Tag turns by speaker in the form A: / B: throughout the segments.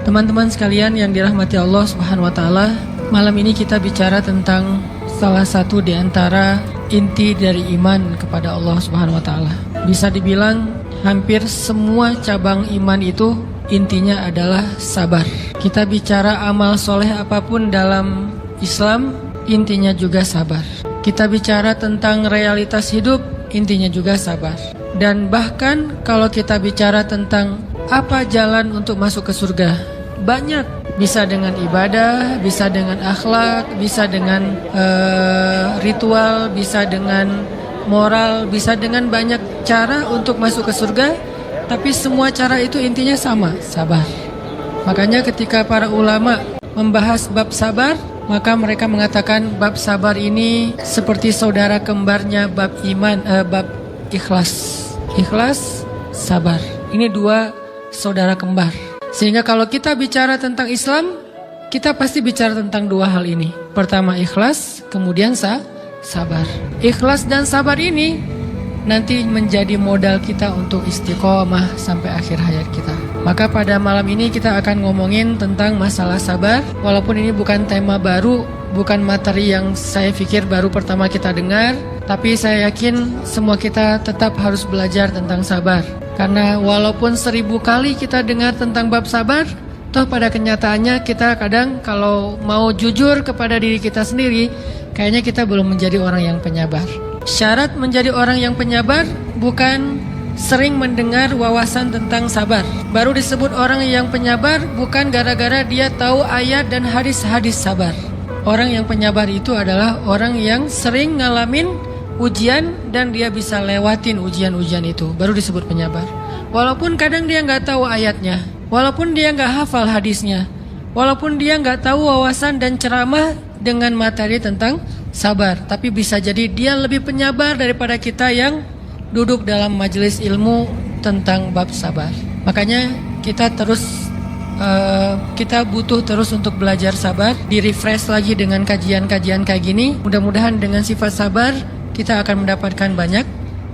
A: Teman-teman sekalian yang dirahmati Allah Subhanahu wa taala, malam ini kita bicara tentang salah satu di antara inti dari iman kepada Allah Subhanahu wa taala. Bisa dibilang hampir semua cabang iman itu intinya adalah sabar. Kita bicara amal soleh apapun dalam Islam, intinya juga sabar. Kita bicara tentang realitas hidup, intinya juga sabar. Dan bahkan kalau kita bicara tentang apa jalan untuk masuk ke surga, banyak. Bisa dengan ibadah, bisa dengan akhlak, bisa dengan ritual, bisa dengan moral, bisa dengan banyak cara untuk masuk ke surga. Tapi semua cara itu intinya sama, sabar. Makanya ketika para ulama membahas bab sabar, maka mereka mengatakan bab sabar ini seperti saudara kembarnya bab iman, bab ikhlas. Ikhlas, sabar. Ini dua saudara kembar. Sehingga kalau kita bicara tentang Islam, kita pasti bicara tentang dua hal ini. Pertama ikhlas, kemudian sabar. Ikhlas dan sabar ini nanti menjadi modal kita untuk istiqomah sampai akhir hayat kita. Maka pada malam ini kita akan ngomongin tentang masalah sabar. Walaupun ini bukan tema baru, bukan materi yang saya pikir baru pertama kita dengar, tapi saya yakin semua kita tetap harus belajar tentang sabar. Karena walaupun 1000 kali kita dengar tentang bab sabar, toh pada kenyataannya kita kadang kalau mau jujur kepada diri kita sendiri, kayaknya kita belum menjadi orang yang penyabar. Syarat menjadi orang yang penyabar bukan sering mendengar wawasan tentang sabar. Baru disebut orang yang penyabar bukan gara-gara dia tahu ayat dan hadis-hadis sabar. Orang yang penyabar itu adalah orang yang sering ngalamin ujian dan dia bisa lewatin ujian-ujian itu, baru disebut penyabar. Walaupun kadang dia nggak tahu ayatnya, walaupun dia nggak hafal hadisnya, walaupun dia nggak tahu wawasan dan ceramah dengan materi tentang sabar, tapi bisa jadi dia lebih penyabar daripada kita yang duduk dalam majelis ilmu tentang bab sabar. Makanya kita butuh terus untuk belajar sabar, di-refresh lagi dengan kajian-kajian kayak gini. Mudah-mudahan dengan sifat sabar kita akan mendapatkan banyak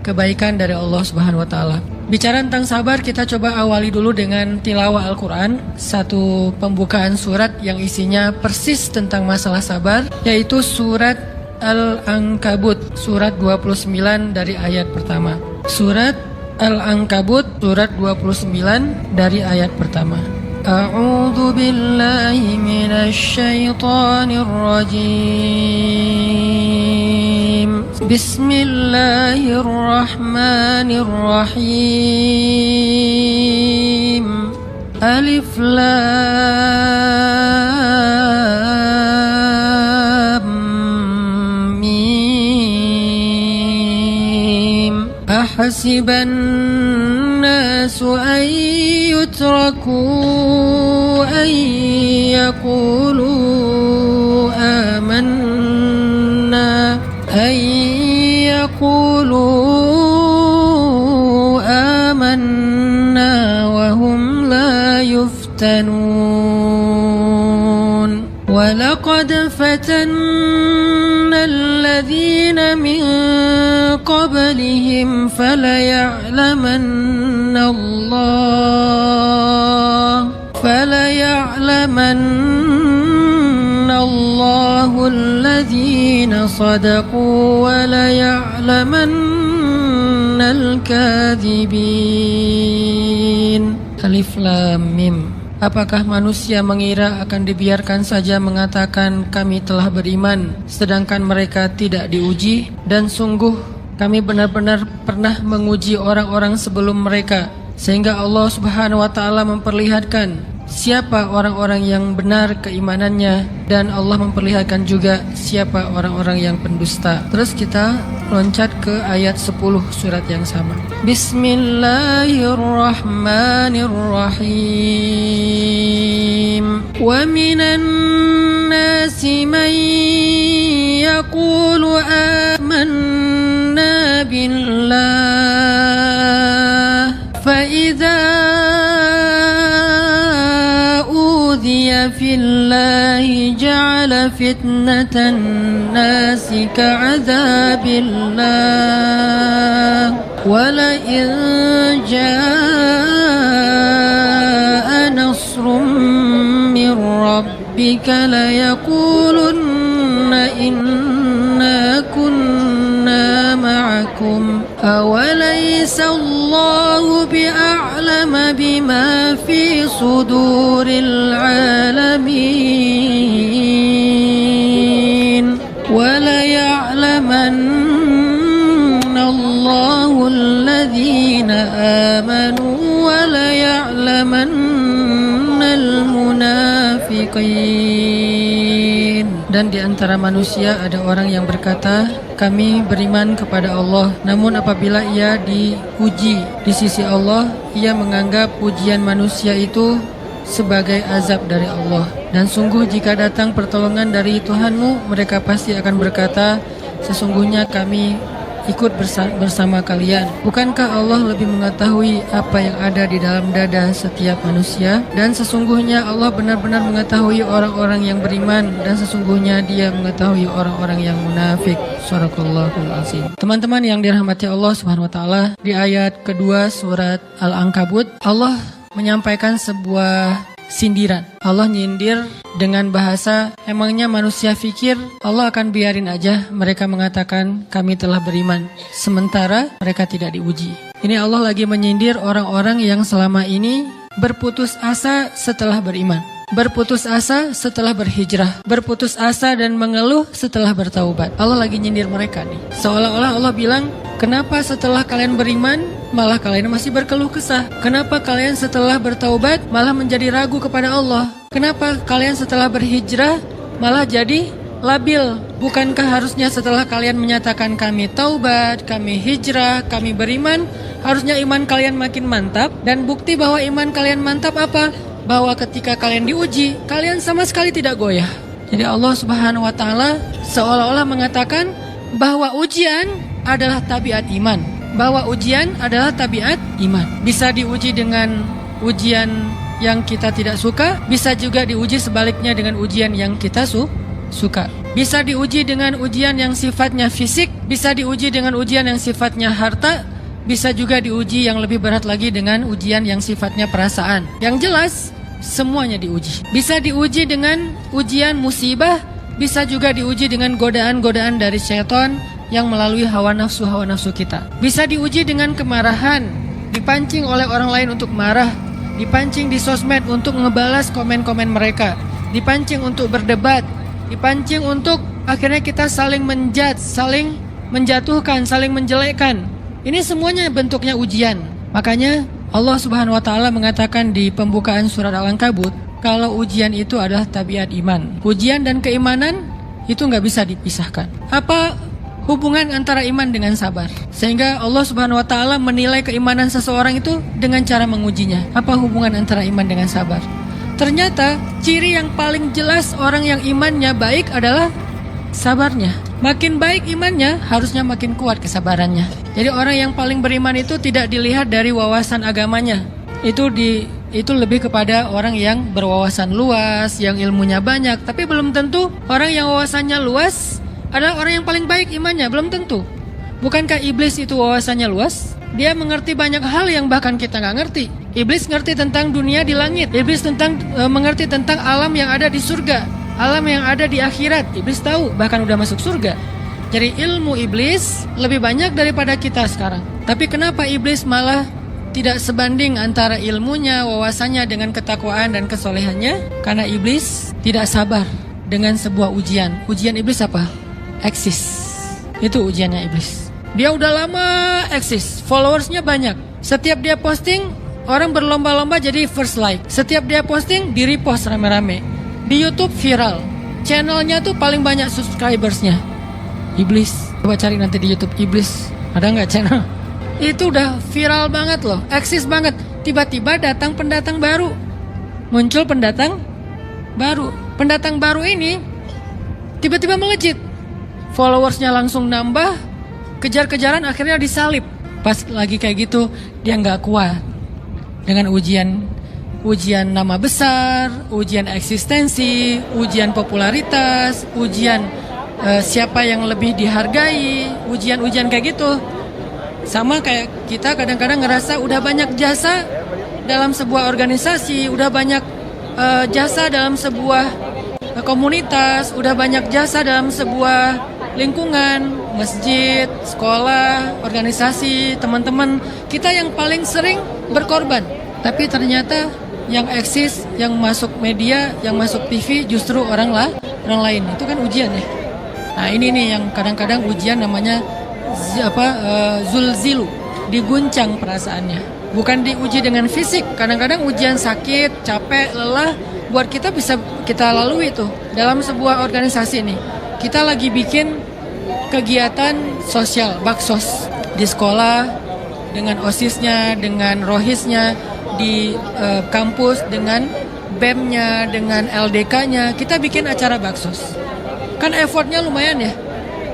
A: kebaikan dari Allah Subhanahu wa taala. Bicara tentang sabar, kita coba awali dulu dengan tilawah Al-Qur'an, satu pembukaan surat yang isinya persis tentang masalah sabar, yaitu surat Al-Ankabut, surat 29 dari ayat pertama. Surat Al-Ankabut, surat 29 dari ayat pertama. A'udzu billahi minasy syaithanir rajim. Bismillahirrahmanirrahim. Alif Lam Mim. Ahasiban nasu an yutraku an yaqulu amanna wa hum la yuftanun. Walaqad fatanna alladhina min qablihim falaya'lamanna Allahu alladhina sadaqu wa laya'lamanna al-kadhibin. Alif Lam Mim. Apakah manusia mengira akan dibiarkan saja mengatakan kami telah beriman, sedangkan mereka tidak diuji? Dan sungguh kami benar-benar pernah menguji orang-orang sebelum mereka, sehingga Allah Subhanahu wa taala memperlihatkan siapa orang-orang yang benar keimanannya, dan Allah memperlihatkan juga siapa orang-orang yang pendusta. Terus kita loncat ke ayat 10 surat yang sama. Bismillahirrahmanirrahim. Wa minan nasi man yaqulu amanna billah fa idza في الله جعل فتنة الناس كعذاب الله ولئن جاء نصر ذلك ليقولن إنا كنا معكم أوليس الله بأعلم بما في صدور العالمين وليعلمن الله الذين آمنوا وليعلمن المنافقين. Dan di antara manusia ada orang yang berkata, kami beriman kepada Allah. Namun apabila ia diuji di sisi Allah, ia menganggap ujian manusia itu sebagai azab dari Allah. Dan sungguh jika datang pertolongan dari Tuhanmu, mereka pasti akan berkata, sesungguhnya kami ikut bersama kalian. Bukankah Allah lebih mengetahui apa yang ada di dalam dada setiap manusia? Dan sesungguhnya Allah benar-benar mengetahui orang-orang yang beriman, dan sesungguhnya Dia mengetahui orang-orang yang munafik. Shadaqallahul azim. Teman-teman yang dirahmati Allah Subhanahu wa taala, di ayat kedua surat Al-Ankabut, Allah menyampaikan sebuah sindiran. Allah nyindir dengan bahasa, emangnya manusia pikir Allah akan biarin aja mereka mengatakan kami telah beriman, sementara mereka tidak diuji. Ini Allah lagi menyindir orang-orang yang selama ini berputus asa setelah beriman, berputus asa setelah berhijrah, berputus asa dan mengeluh setelah bertaubat. Allah lagi nyindir mereka nih. Seolah-olah Allah bilang, kenapa setelah kalian beriman malah kalian masih berkeluh kesah? Kenapa kalian setelah bertaubat malah menjadi ragu kepada Allah? Kenapa kalian setelah berhijrah malah jadi labil? Bukankah harusnya setelah kalian menyatakan kami taubat, kami hijrah, kami beriman, harusnya iman kalian makin mantap? Dan bukti bahwa iman kalian mantap apa? Bahwa ketika kalian diuji, kalian sama sekali tidak goyah. Jadi Allah Subhanahu wa taala seolah-olah mengatakan bahwa ujian adalah tabiat iman, bahwa ujian adalah tabiat iman. Bisa diuji dengan ujian yang kita tidak suka, bisa juga diuji sebaliknya dengan ujian yang kita suka. Bisa diuji dengan ujian yang sifatnya fisik, bisa diuji dengan ujian yang sifatnya harta, bisa juga diuji yang lebih berat lagi dengan ujian yang sifatnya perasaan. Yang jelas, semuanya diuji. Bisa diuji dengan ujian musibah, bisa juga diuji dengan godaan-godaan dari syaitan yang melalui hawa nafsu kita. Bisa diuji dengan kemarahan, dipancing oleh orang lain untuk marah, dipancing di sosmed untuk ngebalas komen-komen mereka, dipancing untuk berdebat, dipancing untuk akhirnya kita saling menjudge, saling menjatuhkan, saling menjelekkan. Ini semuanya bentuknya ujian. Makanya Allah Subhanahu wa taala mengatakan di pembukaan surat Al-Ankabut, kalau ujian itu adalah tabiat iman. Ujian dan keimanan itu nggak bisa dipisahkan. Apa hubungan antara iman dengan sabar? Sehingga Allah Subhanahu wa taala menilai keimanan seseorang itu dengan cara mengujinya. Apa hubungan antara iman dengan sabar? Ternyata ciri yang paling jelas orang yang imannya baik adalah sabarnya. Makin baik imannya, harusnya makin kuat kesabarannya. Jadi orang yang paling beriman itu tidak dilihat dari wawasan agamanya. Itu lebih kepada orang yang berwawasan luas, yang ilmunya banyak. Tapi belum tentu orang yang wawasannya luas adalah orang yang paling baik imannya, belum tentu. Bukankah iblis itu wawasannya luas? Dia mengerti banyak hal yang bahkan kita nggak ngerti. Iblis ngerti tentang dunia di langit. Iblis mengerti tentang alam yang ada di surga, alam yang ada di akhirat. Iblis tahu, bahkan udah masuk surga. Jadi ilmu iblis lebih banyak daripada kita sekarang. Tapi kenapa iblis malah tidak sebanding antara ilmunya, wawasannya dengan ketakwaan dan kesolehannya? Karena iblis tidak sabar dengan sebuah ujian. Ujian iblis apa? Eksis. Itu ujiannya iblis. Dia udah lama eksis, followersnya banyak. Setiap dia posting, orang berlomba-lomba jadi first like. Setiap dia posting, di repost rame-rame. Di YouTube viral. Channelnya tuh paling banyak subscribersnya. Iblis. Coba cari nanti di YouTube iblis. Ada nggak channel? Itu udah viral banget loh, eksis banget. Tiba-tiba datang pendatang baru. Muncul pendatang baru. Pendatang baru ini tiba-tiba melejit. Followersnya langsung nambah, kejar-kejaran akhirnya disalib. Pas lagi kayak gitu, dia nggak kuat dengan ujian nama besar, ujian eksistensi, ujian popularitas, ujian siapa yang lebih dihargai, ujian-ujian kayak gitu. Sama kayak kita kadang-kadang ngerasa udah banyak jasa dalam sebuah organisasi, udah banyak jasa dalam sebuah komunitas, udah banyak jasa dalam sebuah lingkungan, masjid, sekolah, organisasi, teman-teman. Kita yang paling sering berkorban. Tapi ternyata yang eksis, yang masuk media, yang masuk TV justru orang lain. Itu kan ujian ya. Nah ini nih yang kadang-kadang ujian namanya zulzilu, diguncang perasaannya. Bukan diuji dengan fisik, kadang-kadang ujian sakit, capek, lelah, buat kita bisa kita lalui tuh. Dalam sebuah organisasi nih, kita lagi bikin kegiatan sosial, baksos, di sekolah, dengan OSIS-nya, dengan ROHIS-nya, di kampus, dengan BEM-nya, dengan LDK-nya, kita bikin acara baksos. Kan effortnya lumayan ya.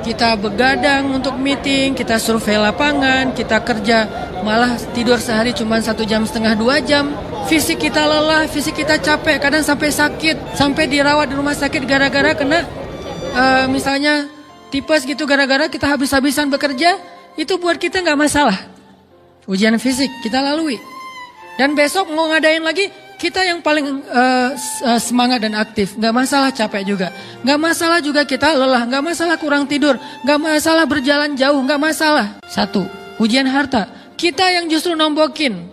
A: Kita begadang untuk meeting, kita survei lapangan, kita kerja, malah tidur sehari cuma 1,5 jam, 2 jam. Fisik kita lelah, fisik kita capek, kadang sampai sakit, sampai dirawat di rumah sakit gara-gara kena misalnya tipes gitu, gara-gara kita habis-habisan bekerja. Itu buat kita nggak masalah. Ujian fisik kita lalui. Dan besok mau ngadain lagi, kita yang paling semangat dan aktif. Gak masalah capek juga. Gak masalah juga kita lelah. Gak masalah kurang tidur. Gak masalah berjalan jauh. Gak masalah. 1. Ujian harta. Kita yang justru nombokin.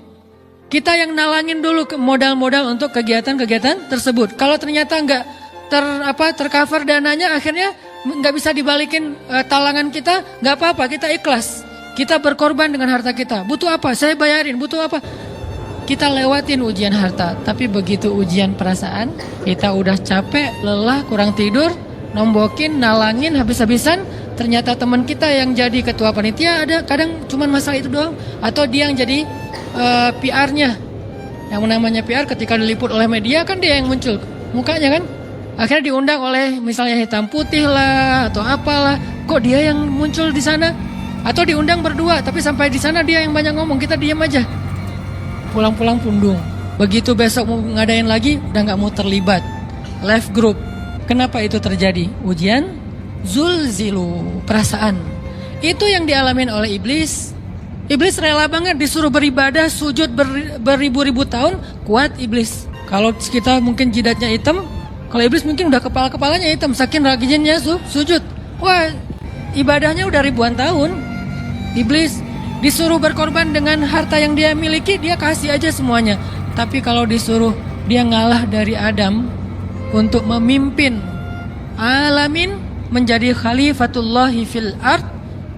A: Kita yang nalangin dulu modal-modal untuk kegiatan-kegiatan tersebut. Kalau ternyata gak tercover dananya, akhirnya gak bisa dibalikin talangan kita. Gak apa-apa, kita ikhlas. Kita berkorban dengan harta kita. Butuh apa? Saya bayarin. Butuh apa? Kita lewatin ujian harta, tapi begitu ujian perasaan, kita udah capek, lelah, kurang tidur, nombokin, nalangin, habis-habisan, ternyata teman kita yang jadi ketua panitia ada, kadang cuma masalah itu doang, atau dia yang jadi PR-nya. Yang namanya PR ketika diliput oleh media kan dia yang muncul, mukanya kan, akhirnya diundang oleh misalnya hitam putih lah, atau apalah, kok dia yang muncul di sana, atau diundang berdua, tapi sampai di sana dia yang banyak ngomong, kita diam aja. Pulang-pulang pundung. Begitu besok mau ngadain lagi, udah gak mau terlibat. Left group. Kenapa itu terjadi? Ujian zulzilu, perasaan. Itu yang dialamin oleh iblis. Iblis rela banget disuruh beribadah, sujud beribu-ribu tahun, kuat iblis. Kalau kita mungkin jidatnya hitam, kalau iblis mungkin udah kepala-kepalanya hitam, saking rajinnya sujud. Wah, ibadahnya udah ribuan tahun. Iblis disuruh berkorban dengan harta yang dia miliki, dia kasih aja semuanya. Tapi kalau disuruh dia ngalah dari Adam untuk memimpin alamin, menjadi khalifatullahi fil ard,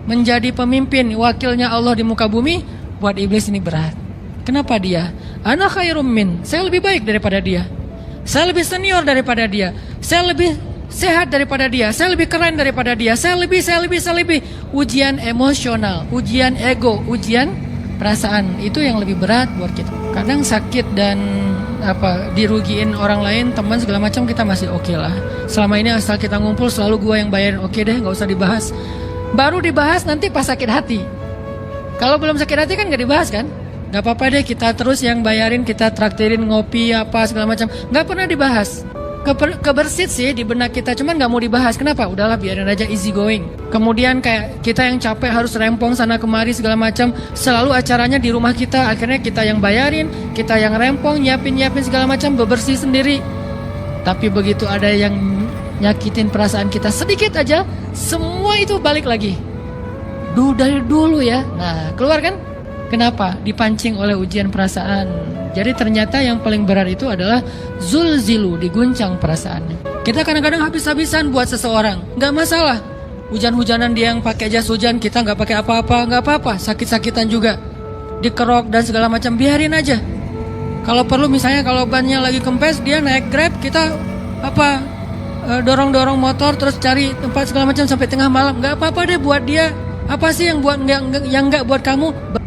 A: menjadi pemimpin, wakilnya Allah di muka bumi, buat iblis ini berat. Kenapa dia? Ana khairum min, saya lebih baik daripada dia. Saya lebih senior daripada dia. Saya lebih sehat daripada dia, saya lebih keren daripada dia, saya lebih. Ujian emosional, ujian ego, ujian perasaan, itu yang lebih berat buat kita. Kadang sakit dan dirugiin orang lain, teman segala macam, kita masih oke lah. Selama ini asal kita ngumpul selalu gua yang bayarin, oke deh, nggak usah dibahas. Baru dibahas nanti pas sakit hati. Kalau belum sakit hati kan nggak dibahas kan? Nggak apa-apa deh, kita terus yang bayarin, kita traktirin ngopi apa segala macam, nggak pernah dibahas. Kebersit sih di benak kita, cuman nggak mau dibahas. Kenapa? Udahlah, biarin aja, easy going. Kemudian kayak kita yang capek harus rempong sana kemari segala macam, selalu acaranya di rumah kita, akhirnya kita yang bayarin, kita yang rempong, nyiapin segala macam, bebersih sendiri. Tapi begitu ada yang nyakitin perasaan kita sedikit aja, semua itu balik lagi. Dari dulu ya. Nah, keluar kan? Kenapa? Dipancing oleh ujian perasaan. Jadi ternyata yang paling berat itu adalah zulzilu, diguncang perasaannya. Kita kadang-kadang habis-habisan buat seseorang, nggak masalah. Hujan-hujanan dia yang pakai jas hujan, kita nggak pakai apa-apa, nggak apa-apa. Sakit-sakitan juga, dikerok dan segala macam, biarin aja. Kalau perlu misalnya kalau bannya lagi kempes, dia naik Grab, kita dorong-dorong motor terus cari tempat segala macam sampai tengah malam, nggak apa-apa deh buat dia. Apa sih yang nggak buat kamu?